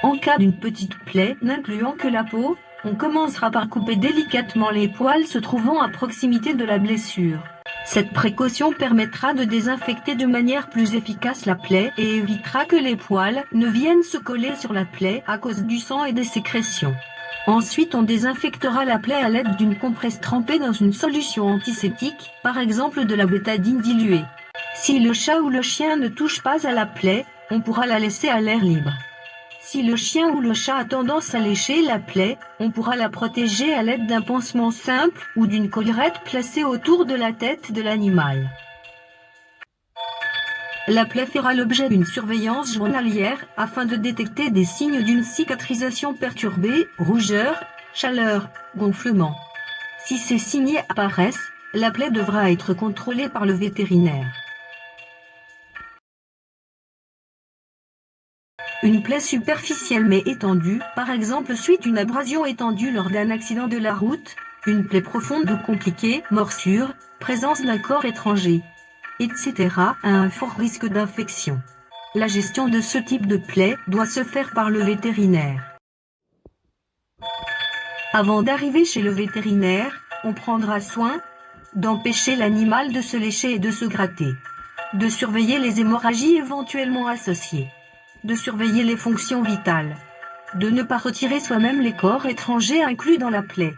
En cas d'une petite plaie n'incluant que la peau, on commencera par couper délicatement les poils se trouvant à proximité de la blessure. Cette précaution permettra de désinfecter de manière plus efficace la plaie et évitera que les poils ne viennent se coller sur la plaie à cause du sang et des sécrétions. Ensuite, on désinfectera la plaie à l'aide d'une compresse trempée dans une solution antiseptique, par exemple de la bétadine diluée. Si le chat ou le chien ne touche pas à la plaie, on pourra la laisser à l'air libre. Si le chien ou le chat a tendance à lécher la plaie, on pourra la protéger à l'aide d'un pansement simple ou d'une collerette placée autour de la tête de l'animal. La plaie fera l'objet d'une surveillance journalière afin de détecter des signes d'une cicatrisation perturbée, rougeur, chaleur, gonflement. Si ces signes apparaissent, la plaie devra être contrôlée par le vétérinaire. Une plaie superficielle mais étendue, par exemple suite à une abrasion étendue lors d'un accident de la route, une plaie profonde ou compliquée, morsure, présence d'un corps étranger, etc. a un fort risque d'infection. La gestion de ce type de plaie doit se faire par le vétérinaire. Avant d'arriver chez le vétérinaire, on prendra soin d'empêcher l'animal de se lécher et de se gratter, de surveiller les hémorragies éventuellement associées, de surveiller les fonctions vitales, de ne pas retirer soi-même les corps étrangers inclus dans la plaie.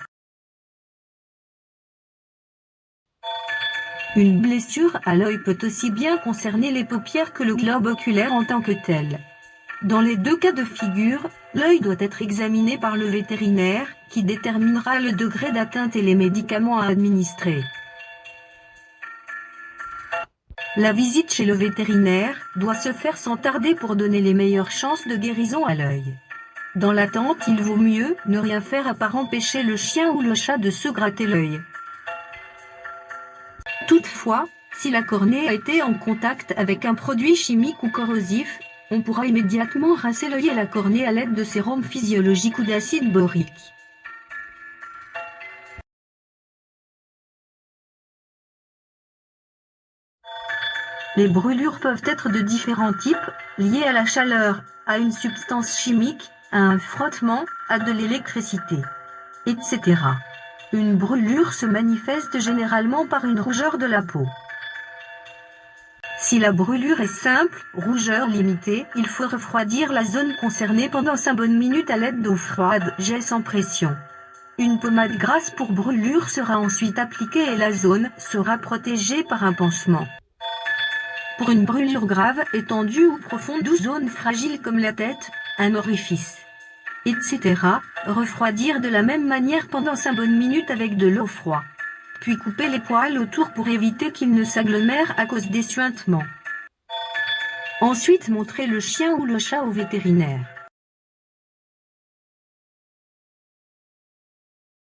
Une blessure à l'œil peut aussi bien concerner les paupières que le globe oculaire en tant que tel. Dans les deux cas de figure, l'œil doit être examiné par le vétérinaire, qui déterminera le degré d'atteinte et les médicaments à administrer. La visite chez le vétérinaire doit se faire sans tarder pour donner les meilleures chances de guérison à l'œil. Dans l'attente, il vaut mieux ne rien faire à part empêcher le chien ou le chat de se gratter l'œil. Toutefois, si la cornée a été en contact avec un produit chimique ou corrosif, on pourra immédiatement rincer l'œil et la cornée à l'aide de sérum physiologique ou d'acide borique. Les brûlures peuvent être de différents types, liées à la chaleur, à une substance chimique, à un frottement, à de l'électricité, etc. Une brûlure se manifeste généralement par une rougeur de la peau. Si la brûlure est simple, rougeur limitée, il faut refroidir la zone concernée pendant 5 bonnes minutes à l'aide d'eau froide, gel sans pression. Une pommade grasse pour brûlure sera ensuite appliquée et la zone sera protégée par un pansement. Pour une brûlure grave, étendue ou profonde ou zone fragile comme la tête, un orifice, etc., refroidir de la même manière pendant 5 bonnes minutes avec de l'eau froide. Puis couper les poils autour pour éviter qu'ils ne s'agglomèrent à cause des suintements. Ensuite montrer le chien ou le chat au vétérinaire.